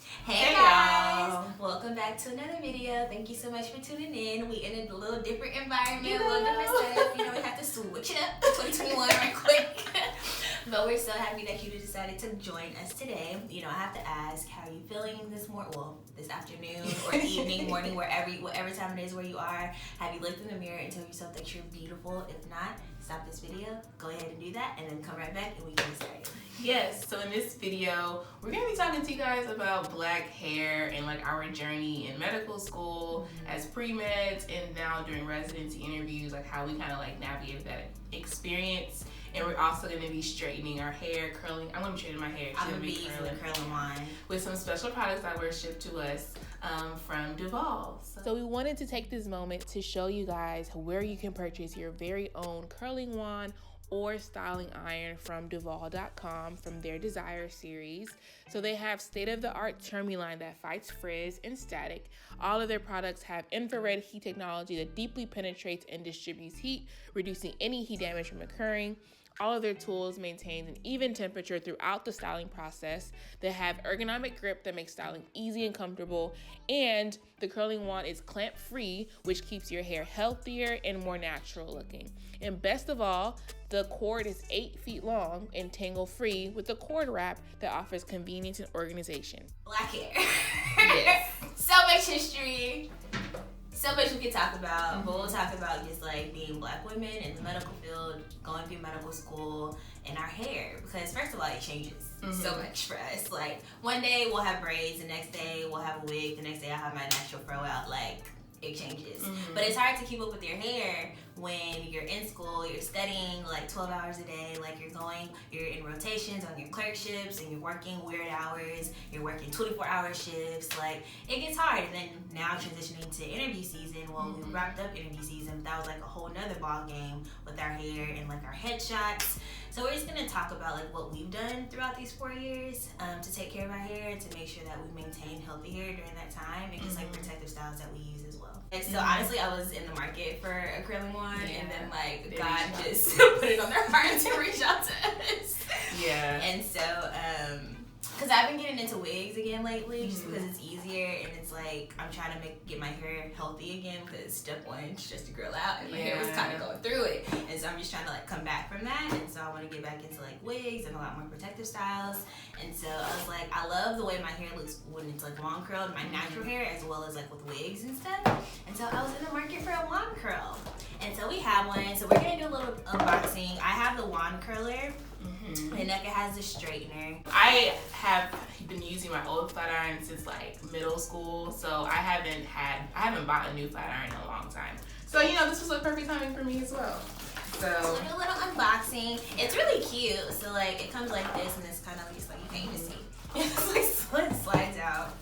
Hey guys! Welcome back to another video. Thank you so much for tuning in. We in a little different environment, a little different setup. You know, we have to switch it up to 2021 right quick. But we're so happy that you decided to join us today. You know, I have to ask, how are you feeling this morning? Well, this afternoon or evening, morning, whatever time it is where you are. Have you looked in the mirror and told yourself that you're beautiful? If not, stop this video, go ahead and do that, and then come right back and we can get started. Yes, so in this video, we're going to be talking to you guys about black hair and like our journey in medical school as pre-meds and now during residency interviews, like how we kind of like navigated that experience. And we're also going to be straightening our hair, curling. I'm going to be straightening my hair. I'm going to be using the curling wand with some special products that were shipped to us from Duvolle. So we wanted to take this moment to show you guys where you can purchase your very own curling wand or styling iron from Duvolle.com from their Desire series. So they have state-of-the-art Termuline that fights frizz and static. All of their products have infrared heat technology that deeply penetrates and distributes heat, reducing any heat damage from occurring. All of their tools maintain an even temperature throughout the styling process. They have ergonomic grip that makes styling easy and comfortable. And the curling wand is clamp-free, which keeps your hair healthier and more natural looking. And best of all, the cord is 8 feet long and tangle-free with a cord wrap that offers convenience and organization. Black hair. Yes. So much history. So much we could talk about, but we'll talk about just like being black women in the medical field, going through medical school, and our hair. Because first of all, it changes so much for us. Like one day we'll have braids, the next day we'll have a wig, the next day I'll have my natural fro out. Like it changes. But it's hard to keep up with your hair when you're in school, you're studying like 12 hours a day, like you're in rotations on your clerkships and you're working weird hours, you're working 24-hour shifts, like it gets hard. And then now transitioning to interview season, well, we wrapped up interview season, that was like a whole nother ball game with our hair and like our headshots. So we're just gonna talk about like what we've done throughout these 4 years to take care of our hair, to make sure that we maintain healthy hair during that time, and just like protective styles that we use as well. And so honestly, I was in the market for a curling wand, and then like God just put it on their heart to reach out to us. Yeah. And so, because I've been getting into wigs again lately, just because it's easier, and it's like I'm trying to get my hair healthy again, because step one is just to grow out, and my hair was kind of going through it, and so I'm just trying to like come back from that, and so I want to get back into like wigs and a lot more protective styles. And so I was like, I love the way my hair looks when it's like long curled, my natural hair, as well as like with wigs and stuff. And so I was in the market for a wand curl, and so we have one. So we're gonna do a little unboxing. I have the wand curler. And Nneka has the straightener. I have been using my old flat iron since like middle school, so I haven't bought a new flat iron in a long time. So you know, this was a perfect timing for me as well. So we'll do a little unboxing. It's really cute. So like it comes like this, and it's kind of just like you can't even see. It's like slides out.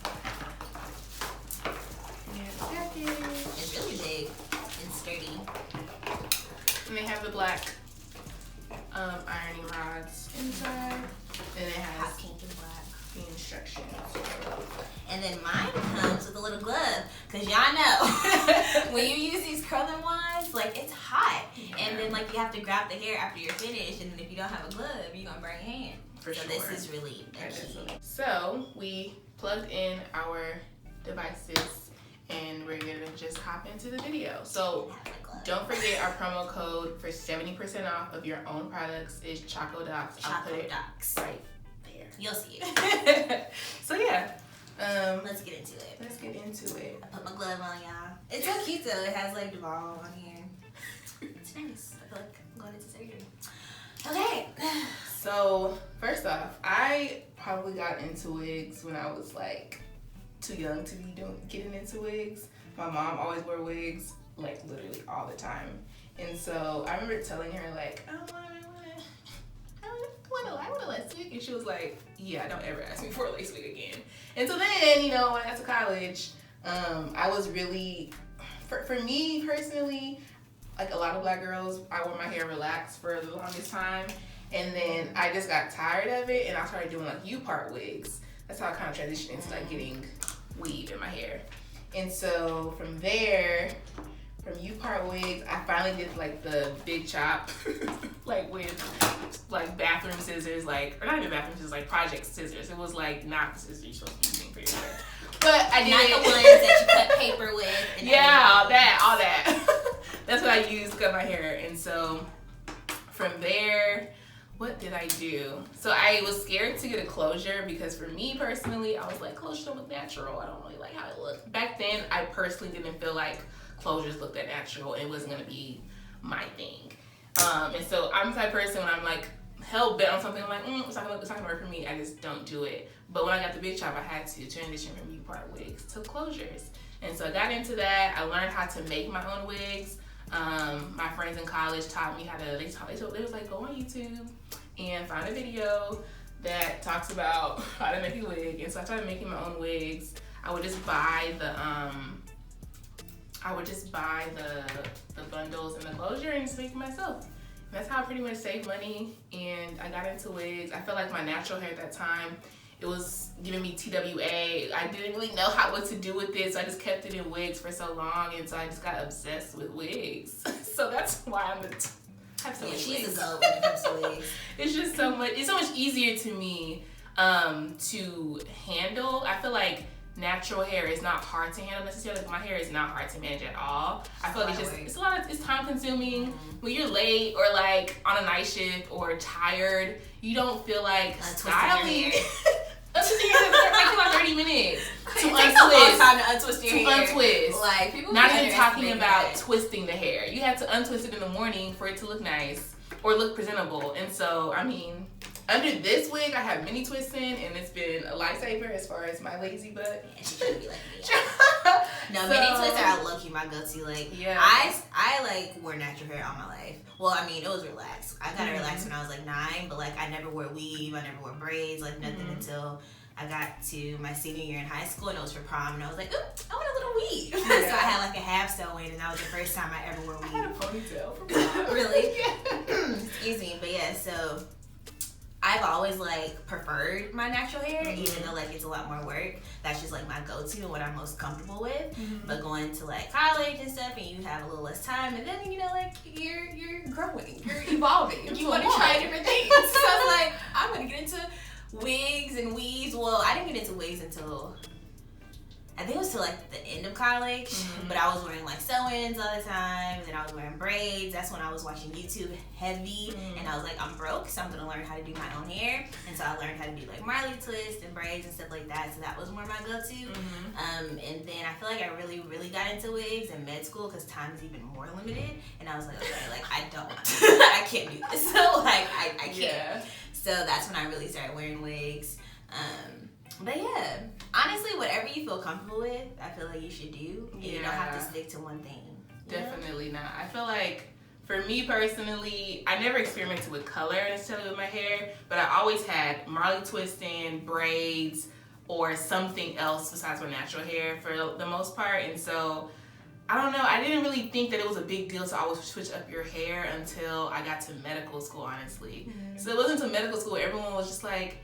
It's really big and sturdy. And they have the black ironing rods inside, and it has hot pink and black the instructions. And then mine comes with a little glove, because y'all know when you use these curling wands, like it's hot, and then like you have to grab the hair after you're finished, and then if you don't have a glove, you're gonna burn your hand. For so sure. This is really a key. So we plugged in our devices, and we're gonna just hop into the video. So don't forget, our promo code for 70% off of your own products is ChocoDocs. I'll put it right there. You'll see it. So yeah, let's get into it. I put my glove on, y'all. It's so cute though. It has like Duvolle on here. It's nice. I feel like I'm going into surgery. Okay. So first off, I probably got into wigs when I was like too young to be getting into wigs. My mom always wore wigs, like literally all the time. And so I remember telling her like, I want a lace wig. And she was like, yeah, don't ever ask me for a lace wig again. And so then, you know, when I got to college, I was really, for me personally, like a lot of black girls, I wore my hair relaxed for the longest time. And then I just got tired of it, and I started doing like U-part wigs. That's how I kind of transitioned into like getting weave in my hair. And so from there, from U-part wigs, I finally did like the big chop, like with like bathroom scissors, like, or not even bathroom scissors, like project scissors. It was like not the scissors you're supposed to be using for your hair. But I did not the ones that you cut paper with. And yeah, all that. That's what I used to cut my hair. And so from there, what did I do? So I was scared to get a closure because for me personally, I was like, closures don't look natural. I don't really like how it looked. Back then, I personally didn't feel like closures looked that natural. It wasn't gonna be my thing. And so I'm the type of person when I'm like hell bent on something, I'm like, it's not gonna work for me. I just don't do it. But when I got the big chop, I had to transition from U-part wigs to closures. And so I got into that. I learned how to make my own wigs. My friends in college taught me how to, they was like, go on YouTube and find a video that talks about how to make a wig. And so I started making my own wigs. I would just buy the bundles and the closure and just make it myself. And that's how I pretty much saved money. And I got into wigs. I felt like my natural hair at that time, it was giving me TWA. I didn't really know what to do with it, so I just kept it in wigs for so long, and so I just got obsessed with wigs. So that's why I have so many she's wigs. a goat when it comes to wigs. It's just so much. It's so much easier to me to handle. I feel like natural hair is not hard to handle necessarily. My hair is not hard to manage at all. I feel like it's time consuming. When you're late or like on a night shift or tired, you don't feel like styling. Untwisting your hair takes about 30 minutes to untwist. It takes a long time to untwist your hair. Untwist. Like, people not even talking about twisting the hair. You have to untwist it in the morning for it to look nice or look presentable. And so, I mean, under this wig, I have mini twisting, and it's been a lifesaver as far as my lazy butt. Yeah, she trying to be like me. No, mini twists are low-key my go-to. Like, yeah. I like wore natural hair all my life. Well, I mean, it was relaxed. I got it relaxed when I was like 9, but like I never wore weave, I never wore braids, like nothing until I got to my senior year in high school, and it was for prom, and I was like, ooh, I want a little weave. Yeah. So I had like a half sew-in, and that was the first time I ever wore weave. I had a ponytail for prom. Really? Yeah. Excuse me, but yeah, so I've always like preferred my natural hair, even though like it's a lot more work. That's just like my go-to and what I'm most comfortable with. But going to like college and stuff, and you have a little less time, and then you know like you're growing, you're evolving. You want to try different things. So I was like, I'm gonna get into wigs and weaves. Well, I didn't get into wigs until I think it was till like the end of college, but I was wearing like sew-ins all the time, and then I was wearing braids. That's when I was watching YouTube heavy, and I was like, I'm broke, so I'm gonna learn how to do my own hair. And so I learned how to do like Marley twists and braids and stuff like that. So that was more my go-to. And then I feel like I really, really got into wigs in med school because time is even more limited. And I was like, okay, like I don't want to, I can't do this. So like I can't. Yeah. So that's when I really started wearing wigs. But yeah, honestly, whatever you feel comfortable with, I feel like you should do. And you don't have to stick to one thing. Definitely not. I feel like, for me personally, I never experimented with color necessarily with my hair, but I always had Marley twisting, braids, or something else besides my natural hair for the most part. And so, I don't know, I didn't really think that it was a big deal to always switch up your hair until I got to medical school, honestly. So it wasn't until medical school everyone was just like,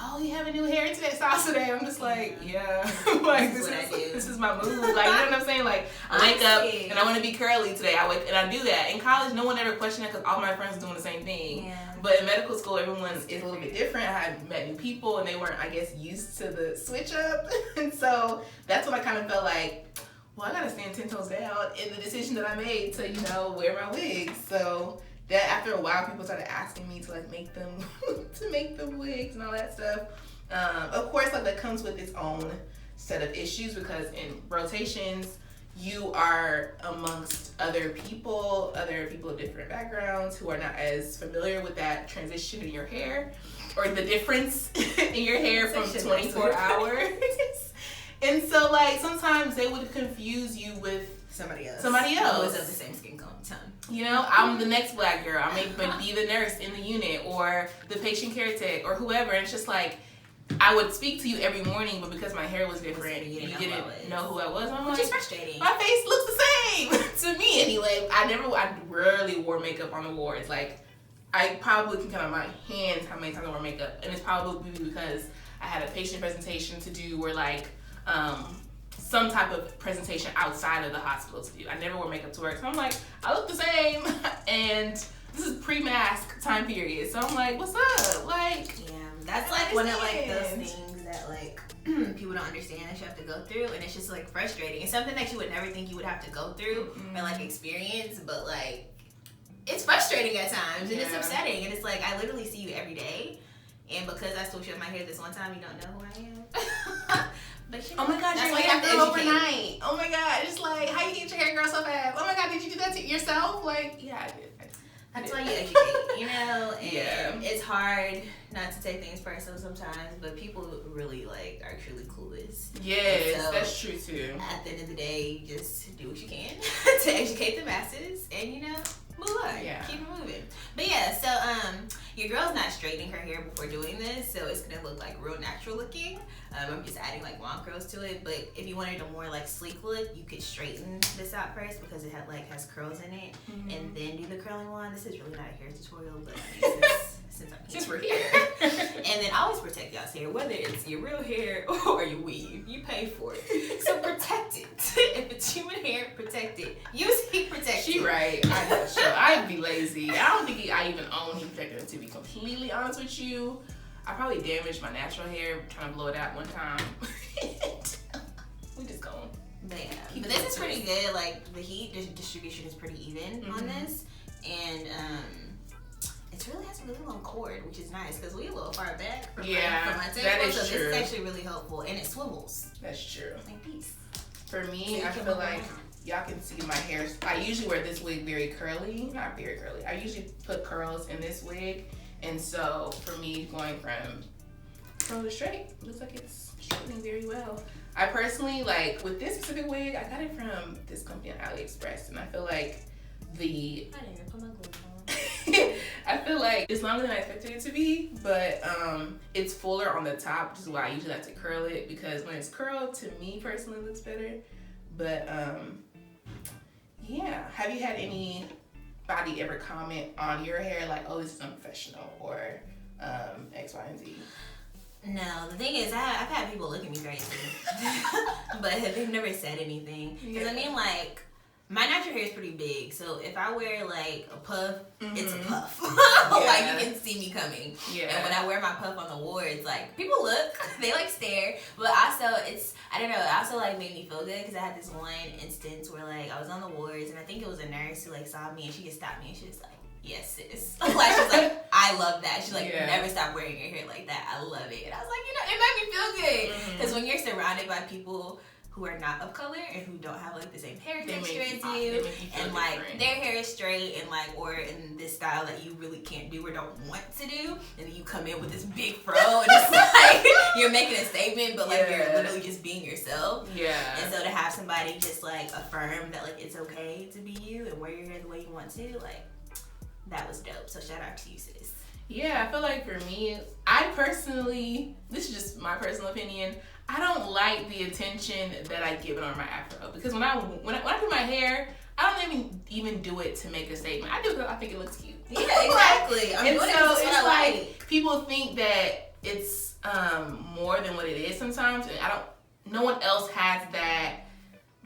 oh, you have a new hair style today. I'm just like, yeah. Like this is my move. Like, you know what I'm saying? Like, I wake up and I want to be curly today. I do that. In college, no one ever questioned it because all my friends are doing the same thing. Yeah. But in medical school, everyone is a little bit different. I had met new people and they weren't, I guess, used to the switch up. And so that's when I kind of felt like, well, I gotta stand 10 toes down in the decision that I made to, you know, wear my wigs. So that after a while, people started asking me to like make them wigs and all that stuff. Of course, like that comes with its own set of issues because in rotations, you are amongst other people of different backgrounds who are not as familiar with that transition in your hair or the difference in your hair from 24 hours. And so, like, sometimes they would confuse you with somebody else. Who is of the same skin tone. You know, I'm the next black girl. I may be the nurse in the unit or the patient care tech or whoever. And it's just like, I would speak to you every morning, but because my hair was different, you didn't know who I was. I'm Which is frustrating. My face looks the same to me anyway. I rarely wore makeup on the wards. Like, I probably can count on my hands how many times I wore makeup. And it's probably because I had a patient presentation to do where like, some type of presentation outside of the hospital to do. I never wore makeup to work. So I'm like, I look the same. And this is pre-mask time period. So I'm like, what's up? Like, yeah, that's like one of like those things that like people don't understand that you have to go through, and it's just like frustrating. It's something that you would never think you would have to go through or like experience, but like it's frustrating at times and it's upsetting, and it's like I literally see you every day, and because I switched up my hair this one time, you don't know who I am. But you know, oh my gosh, that's your why you hair have to grew educate. overnight. Oh my god, it's like, how you get your hair grow so fast? Oh my god, did you do that to yourself? Like, yeah, I did. That's why you educate, you know? And yeah. It's hard not to take things personal sometimes, but people really like are truly clueless. Yes, so, that's true too. At the end of the day, just do what you can to educate the masses and, you know, move on. Yeah. Keep it moving. But yeah, so your girl's not straightening her hair before doing this, so it's gonna look like real natural looking. I'm just adding like wand curls to it, but if you wanted a more like sleek look, you could straighten this out first because it has curls in it, and then do the curling wand. This is really not a hair tutorial, but I mean, since I'm here. Since we're here. And then always protect y'all's hair, whether it's your real hair or your weave. You pay for it, so protect it. If it's human hair, protect it. Use heat protectant. She right. I know. Sure. I'd be lazy. I don't think I even own heat protectant, to be completely honest with you. I probably damaged my natural hair trying to blow it out one time. We just go. But this is pretty good. Like the heat distribution is pretty even on this, and it really has a really long cord, which is nice because we're a little far back from my table. That is so true. This is actually really helpful, and it swivels. That's true. Like peace. For me, I feel like y'all can see my hair. I usually wear this wig very curly, not very curly. I usually put curls in this wig. And so for me, going from curl to straight, looks like it's straightening very well. I personally, like with this specific wig, I got it from this company on AliExpress, and I feel like I didn't even put my glue on. I feel like it's longer than I expected it to be, but it's fuller on the top, which is why I usually like to curl it, because when it's curled, to me personally, it looks better. But yeah, have you had anybody ever comment on your hair like, oh, this is unprofessional, or X, Y, and Z? No, the thing is, I've had people look at me crazy, but they've never said anything. Because I mean, like, my natural hair is pretty big, so if I wear like a puff, it's a puff. Like you can see me coming. Yeah. And when I wear my puff on the wards, like people look, they like stare, but also I don't know, it also like made me feel good because I had this one instance where like I was on the wards and I think it was a nurse who like saw me and she just stopped me and she was like, yes, sis. Like she's like, I love that. She's like, never stop wearing your hair like that. I love it. And I was like, you know, it made me feel good because when you're surrounded by people who are not of color and who don't have like the same hair texture as you, and like their hair is straight and like, or in this style that you really can't do or don't want to do, and then you come in with this big fro and it's like you're making a statement, but like you're literally just being yourself. Yeah. And so to have somebody just like affirm that like it's okay to be you and wear your hair the way you want to, like that was dope. So shout out to you, sis. Yeah, I feel like for me, I personally, this is just my personal opinion, I don't like the attention that I give it on my afro, because when I do my hair, I don't even do it to make a statement. I do it because I think it looks cute. Yeah, exactly. And so it's like people think that it's more than what it is sometimes, and no one else has that,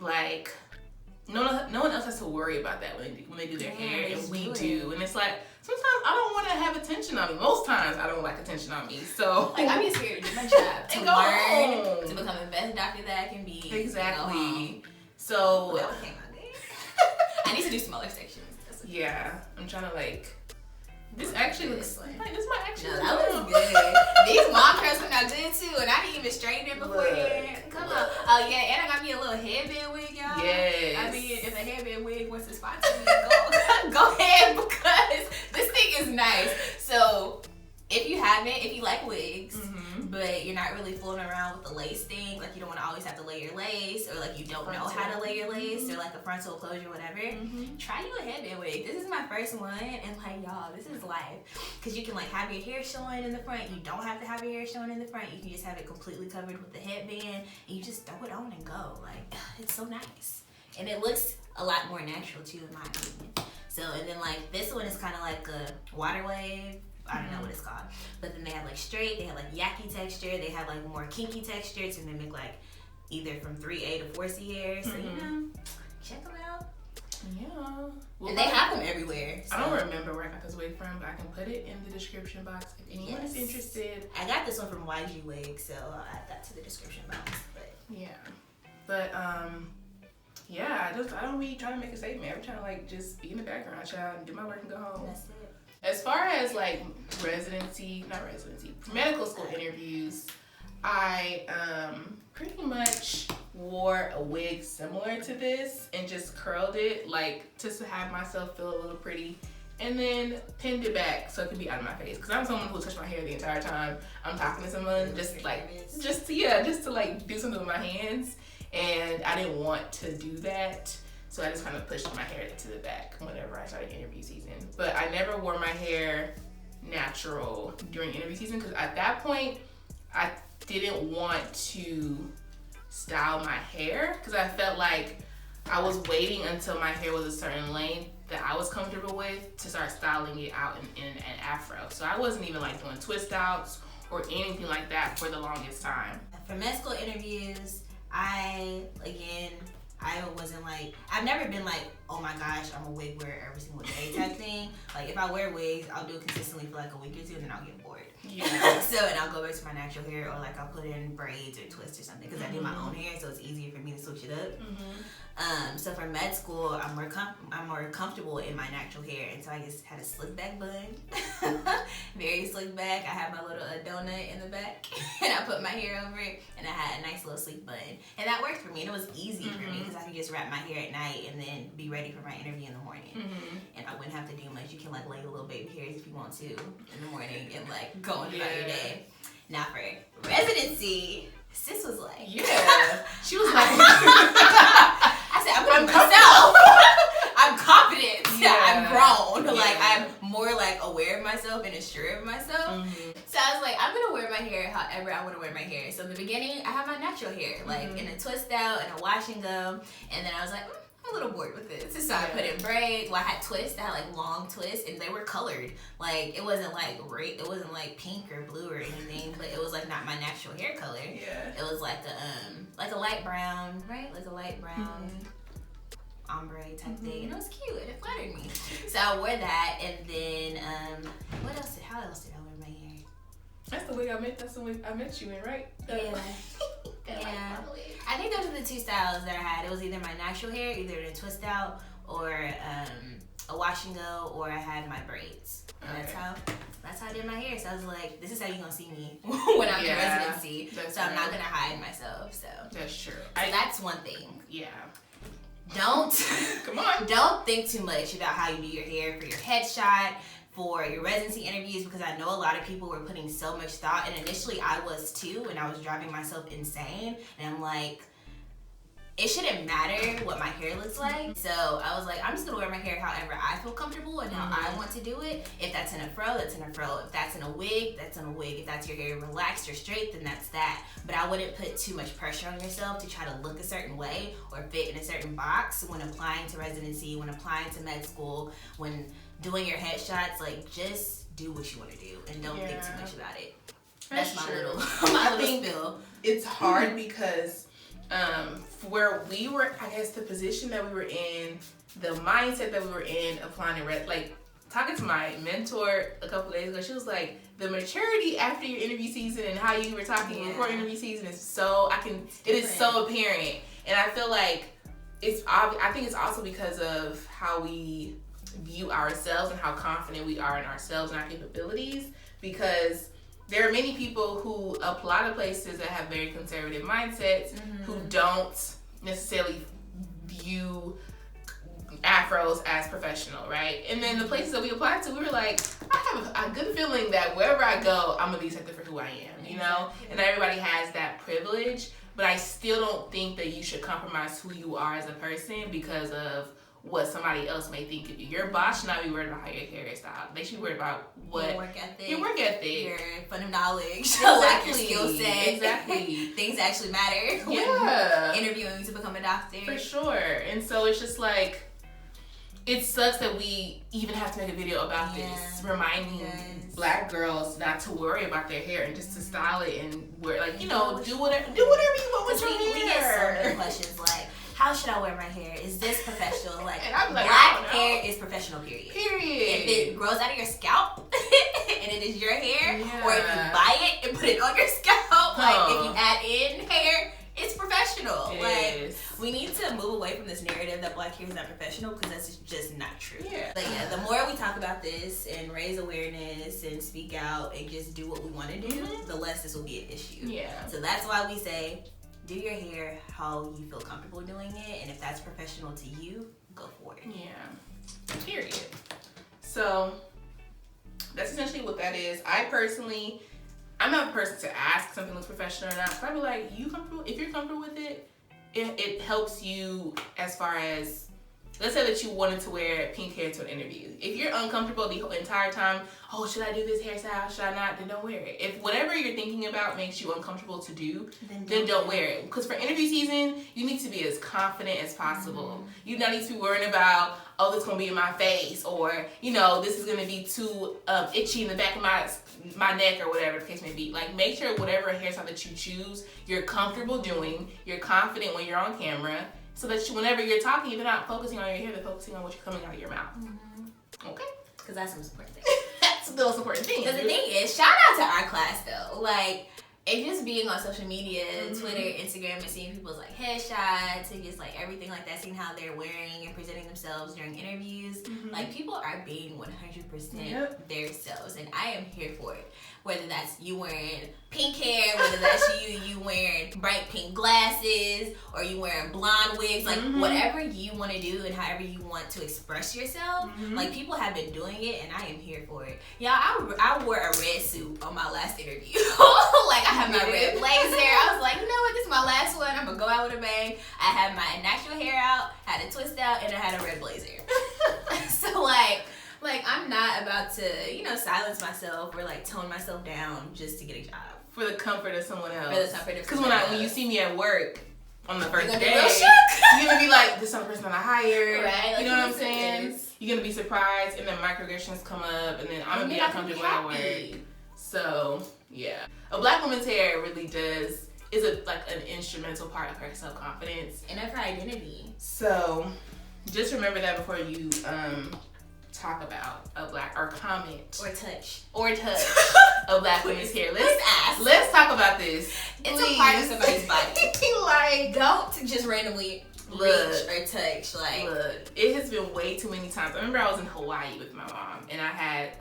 like, no one else has to worry about that when they do their hair, and we do. And it's like, sometimes I don't want to have attention on me. Most times I don't like attention on me. So like, I'm just here to do my job, to learn, to become the best doctor that I can be. Exactly. So that came out good. I need to do smaller sections. Yeah, I'm trying to like. This actually looks like this might actually. No, that was good. These long curls went out good too, and I didn't even straighten it beforehand. Come on. Oh yeah, and I got me a little headband wig, y'all. Yes. I mean, if a headband wig wants to sponsor me, go ahead, because this thing is nice. So if you like wigs, but you're not really fooling around with the lace thing, like you don't want to always have to lay your lace, or like you don't know how to lay your lace, or like a frontal closure, whatever, try you a headband wig. This is my first one, and like, y'all, this is life. Because you can like have your hair showing in the front, you don't have to have your hair showing in the front, you can just have it completely covered with the headband, and you just throw it on and go. Like, it's so nice. And it looks a lot more natural too, in my opinion. So, and then like, this one is kind of like a water wave. I don't know what it's called, but then they have like straight, they have like yaki texture, they have like more kinky texture to mimic like, either from 3A to 4C hair. So, check them out. Yeah. Well, and they have them everywhere. So. I don't remember where I got this wig from, but I can put it in the description box if anyone is interested. I got this one from YG Wig, so I'll add that to the description box. But I don't be trying to make a statement. I'm trying to like just be in the background, child, and do my work and go home. That's it. As far as like medical school interviews, I pretty much wore a wig similar to this and just curled it like just to have myself feel a little pretty, and then pinned it back so it can be out of my face, because I'm someone who touched my hair the entire time I'm talking to someone, just to like do something with my hands, and I didn't want to do that, so I just kind of pushed my hair to the back whenever I started interview season. But I never wore my hair natural during interview season, because at that point I didn't want to style my hair, because I felt like I was waiting until my hair was a certain length that I was comfortable with to start styling it out in an afro. So I wasn't even like doing twist outs or anything like that for the longest time. For med school interviews, I wasn't like, I've never been like, oh my gosh, I'm a wig wearer every single day type thing. Like if I wear wigs, I'll do it consistently for like a week or two and then I'll get bored. Yeah. And I'll go back to my natural hair, or like I'll put in braids or twists or something, because I do my own hair, so it's easier for me to switch it up. So for med school, I'm more comfortable in my natural hair, and so I just had a slick back bun, very slick back. I had my little donut in the back, and I put my hair over it, and I had a nice little sleek bun, and that worked for me. And it was easy for me because I could just wrap my hair at night and then be ready for my interview in the morning, and I wouldn't have to do much. You can like lay your little baby hairs if you want to in the morning and like go on about your day. Now for residency, sis was like, she was like, I said, I'm myself. I'm confident. I'm grown. Like I'm more like aware of myself and assured of myself. So I was like, I'm gonna wear my hair however I want to wear my hair. So in the beginning, I had my natural hair, like in a twist out and a wash and go, and then I was like, I'm a little bored with this. So I put in braids. Well, I had twists. I had like long twists, and they were colored. Like it wasn't like it wasn't like pink or blue or anything, but it was like not my natural hair color. It was like a light brown, right? Like a light brown ombre type thing, and it was cute and it flattered me. So I wore that, and then how else did I wear my hair? That's the wig I met. That's the wig I met you in, right? Yeah. I think those are the two styles that I had. It was either my natural hair, either a twist out, or a wash and go, or I had my braids. And that's how I did my hair. So I was like, this is how you're gonna see me when I'm in residency. So I'm not gonna hide myself. So that's true. So that's one thing. Yeah. Don't Don't think too much about how you do your hair for your headshot, for your residency interviews, because I know a lot of people were putting so much thought, and initially I was too, and I was driving myself insane, and I'm like, it shouldn't matter what my hair looks like. So I was like, I'm just gonna wear my hair however I feel comfortable and how I want to do it. If that's in a fro, that's in a fro. If that's in a wig, that's in a wig. If that's your hair relaxed or straight, then that's that. But I wouldn't put too much pressure on yourself to try to look a certain way or fit in a certain box when applying to residency, when applying to med school, when doing your headshots. Like, just do what you want to do and don't think too much about it. That's my little spill. It's hard because where we were, I guess the position that we were in, the mindset that we were in, applying to like talking to my mentor a couple days ago, she was like, the maturity after your interview season and how you were talking before interview season is so it is so apparent. And I feel like I think it's also because of how we view ourselves and how confident we are in ourselves and our capabilities, because there are many people who apply to places that have very conservative mindsets who don't necessarily view afros as professional, right? And then the places that we applied to, we were like, I have a good feeling that wherever I go, I'm gonna be accepted for who I am, you know? And everybody has that privilege, but I still don't think that you should compromise who you are as a person because of what somebody else may think of you. Your boss should not be worried about how your hair is styled. They should be worried about your work ethic, your fun of knowledge, like your skill set. Exactly. Things actually matter. Yeah. When interviewing to become a doctor. For sure. And so it's just like, it sucks that we even have to make a video about this, reminding black girls not to worry about their hair and just to style it and wear, like, you know, do whatever you want with your hair. We get so many questions like, how should I wear my hair? Is this professional? Like, and I'm like, black hair is professional, period. Period. If it grows out of your scalp and it is your hair, or if you buy it and put it on your scalp, like if you add in hair, it's professional. We need to move away from this narrative that black hair is not professional, because that's just not true. But yeah, the more we talk about this and raise awareness and speak out and just do what we want to do, the less this will be an issue. So that's why we say, do your hair how you feel comfortable doing it, and if that's professional to you, go for it. Period. So that's essentially what that is. I'm not a person to ask if something looks professional or not. So I'd be like, you comfortable? If you're comfortable with it, it helps you as far as, let's say that you wanted to wear pink hair to an interview. If you're uncomfortable the entire time, oh, should I do this hairstyle? Should I not? Then don't wear it. If whatever you're thinking about makes you uncomfortable to do, then don't wear it. Because for interview season, you need to be as confident as possible. You don't need to be worrying about, oh, this is going to be in my face, or, you know, this is going to be too itchy in the back of my neck, or whatever the case may be. Like, make sure whatever hairstyle that you choose, you're comfortable doing, you're confident when you're on camera, so that whenever you're talking, they're not focusing on your hair, they're focusing on what's coming out of your mouth. Okay? Because that's the most important thing. That's the most important thing. Because the thing is, shout out to our class though. Like, and just being on social media, Twitter, Instagram, and seeing people's like headshots and just like everything like that, seeing how they're wearing and presenting themselves during interviews. Like, people are being 100% their selves, and I am here for it. Whether that's you wearing pink hair, whether that's you wearing bright pink glasses, or you wearing blonde wigs, like whatever you want to do and however you want to express yourself, like, people have been doing it, and I am here for it. Y'all, I wore a red suit on my last interview. Like, I have my red blazer. I was like, you know what, this is my last one. I'm gonna go out with a bang. I had my natural hair out, had a twist out, and I had a red blazer. So like I'm not about to, you know, silence myself or like tone myself down just to get a job. For the comfort of someone else. For the comfort of someone Because when you see me at work on the first day, you're gonna be like, this other person that I hired. Right? You know what I'm saying? You're gonna be surprised, and then microaggressions come up, and then I'm gonna be uncomfortable at work. So yeah, a black woman's hair really is an instrumental part of her self-confidence and of her identity. So just remember that before you talk about a black, or comment or touch a black woman's hair. Let's talk about this. It's a part of somebody's body. Like, don't just randomly reach or touch. Like, look, it has been way too many times. I remember I was in Hawaii with my mom, and I had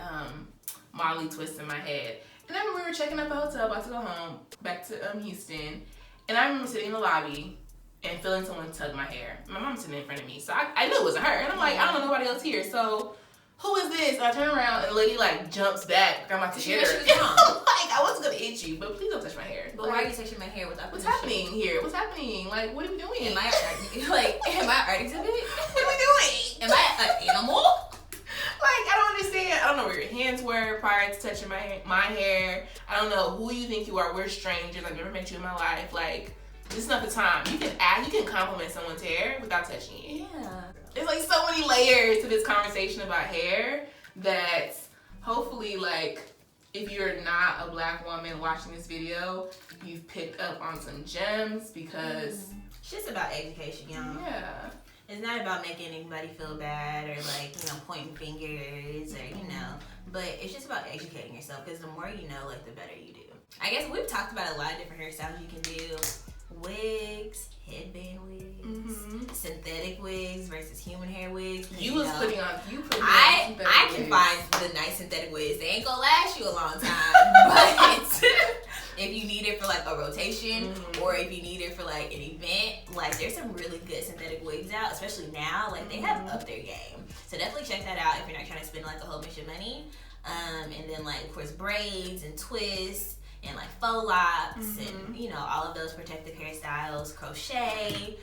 Molly twists in my head. And I remember we were checking out the hotel, about to go home, back to Houston. And I remember sitting in the lobby and feeling someone tug my hair. My mom's sitting in front of me, so I knew it wasn't her. And I'm like, I don't know nobody else here, so who is this? And I turn around, and the lady like jumps back. I'm about to hit her. Like, I wasn't gonna hit you, but please don't touch my hair. But why are you touching my hair without What's happening here? What's happening? Like, what are we doing? Am I art exhibit? What are we doing? Am I an animal? Like, I don't understand. I don't know where your hands were prior to touching my hair. I don't know who you think you are. We're strangers. I've never met you in my life. Like, this is not the time. You can compliment someone's hair without touching it. Yeah. There's like so many layers to this conversation about hair that hopefully, like, if you're not a black woman watching this video, you've picked up on some gems, because it's just about education, y'all. Yeah. It's not about making anybody feel bad or like, you know, pointing fingers or, you know, but it's just about educating yourself, because the more you know, like, the better you do. I guess we've talked about a lot of different hairstyles you can do. Wigs, headband wigs, synthetic wigs versus human hair wigs. I can find the nice synthetic wigs. They ain't gonna last you a long time, but if you need it for like a rotation or if you need it for like an event, like, there's some really good synthetic wigs out, especially now. Like, they have upped their game. So definitely check that out if you're not trying to spend like a whole bunch of money. And then, like, of course, braids and twists and like faux locks and, you know, all of those protective hairstyles, crochet.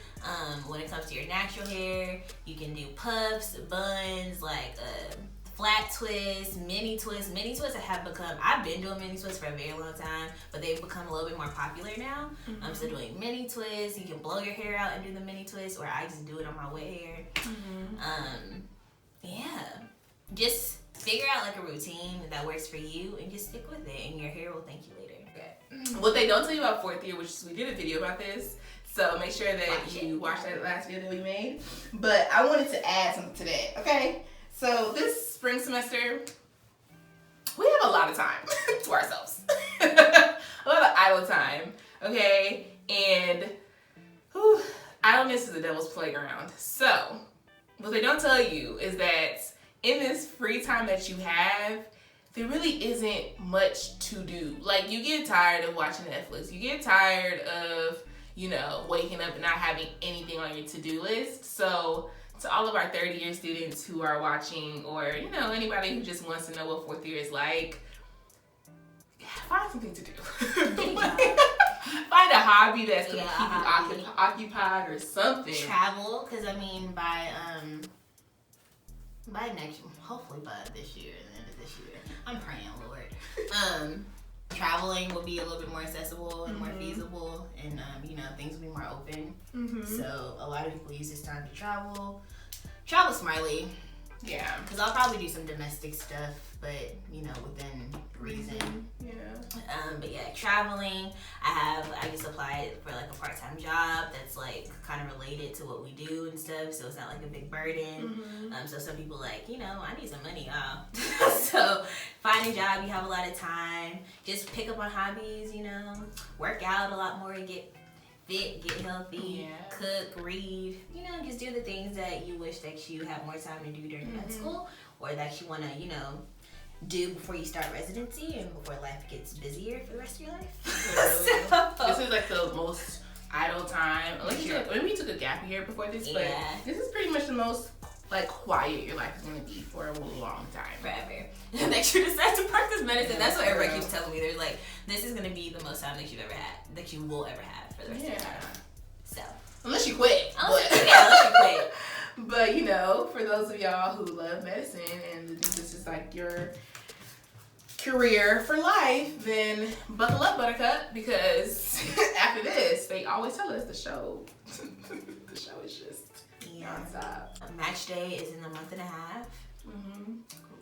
When it comes to your natural hair, you can do puffs, buns, like flat twists, mini twists. Mini twists I've been doing mini twists for a very long time, but they've become a little bit more popular now. So doing mini twists, you can blow your hair out and do the mini twist, or I just do it on my wet hair. just figure out like a routine that works for you and just stick with it, and your hair will thank you later. Okay. What they don't tell you about 4th year, which we did a video about this, so make sure that you watch that last video that we made. But I wanted to add something to that, okay? So this spring semester, we have a lot of time to ourselves. A lot of idle time, okay? And idleness is the devil's playground. So what they don't tell you is that in this free time that you have, there really isn't much to do. Like, you get tired of watching Netflix. You get tired of, you know, waking up and not having anything on your to-do list. So to all of our 3rd-year students who are watching, or, you know, anybody who just wants to know what 4th year is like, find something to do. Find a hobby that's going to keep you occupied or something. Travel, because I mean, by next, hopefully by this year, the end of this year, I'm praying, Lord. Traveling will be a little bit more accessible and more feasible, and you know, things will be more open. So a lot of people use this time to travel. Travel smartly. Yeah. Because I'll probably do some domestic stuff, but you know, within reason. Yeah. But yeah, traveling. I just applied for like a part-time job that's like kind of related to what we do and stuff, so it's not like a big burden. So some people like, you know, I need some money. So find a job, you have a lot of time. Just pick up on hobbies, you know, work out a lot more, get fit, get healthy, cook, read, you know, just do the things that you wish that you have more time to do during med school, or that you want to, you know, do before you start residency and before life gets busier for the rest of your life. This is like the most idle time. Maybe you took a gap year before this, but this is pretty much the most like quiet your life is going to be for a long time. Forever. That you decide to practice medicine. That's what everybody keeps telling me. They're like, this is going to be the most time that you've ever had, that you will ever have for the rest of your life. So. Unless you quit. Unless you quit. But, you know, for those of y'all who love medicine and this is like your career for life, then buckle up, Buttercup, because after this, they always tell us the show is just nonstop. Match day is in a month and a half.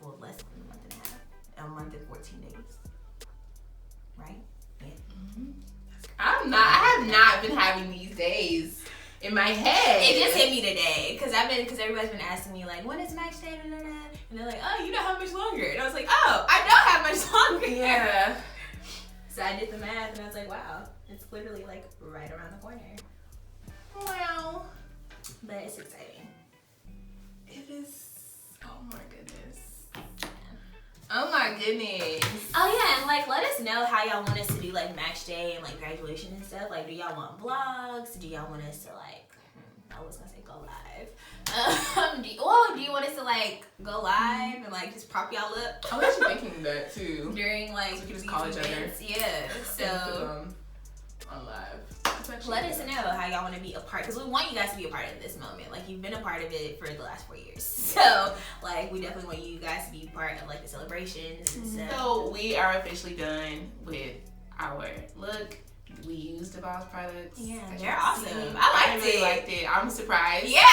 Well, less than a month and a half. A month and 14 days. Right? Yeah. I have not been having these days in my head. It just hit me today because everybody's been asking me like, when is match day? And they're like, oh, you don't have much longer. And I was like, oh, I don't have much longer. Yeah. So I did the math and I was like, wow, it's literally like right around the corner. Wow. But it's exciting. It is. Oh my goodness. Oh my goodness. Oh yeah, and like let us know how y'all want us to do like match day and like graduation and stuff. Like, do y'all want vlogs? Do y'all want us to like? I was gonna say go live. Do you want us to like go live and like just prop y'all up? I was actually thinking that too. During like so we can just call each other. Yeah. So on live. Let us know how y'all want to be a part, because we want you guys to be a part of this moment. Like, you've been a part of it for the last 4 years, so like we definitely want you guys to be part of like the celebrations and stuff. So we are officially done with our look. We used Duvolle's products. Yeah, they're awesome. I really liked it. I'm surprised. Yeah,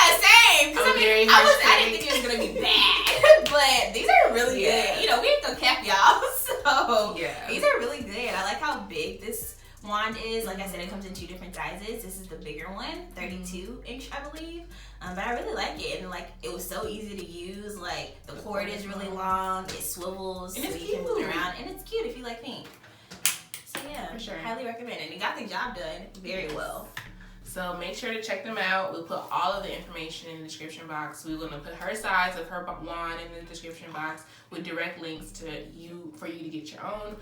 same. Because I didn't think it was gonna be bad, but these are really good. You know, we ain't gonna cap y'all, so these are really good. I like how big this wand is. Like I said, it comes in 2 different sizes. This is the bigger one, 32 inch, I believe. But I really like it, and like it was so easy to use. Like the cord is really long, it swivels, and so you can move it around, and it's cute if you like pink. So yeah, for sure, highly recommend it. And it got the job done very well. So make sure to check them out. We'll put all of the information in the description box. We're gonna put her size of her wand in the description box with direct links to you for you to get your own.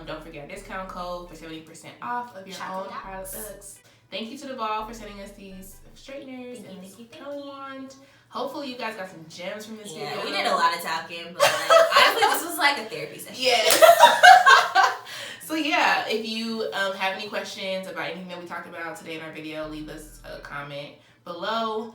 Don't forget our discount code for 70% off of your own products. Thank you to Duvolle for sending us these straighteners and this curling wand. Hopefully you guys got some gems from this video. We did a lot of talking, but like, honestly, this was like a therapy session. Yes. So yeah, if you have any questions about anything that we talked about today in our video, leave us a comment below.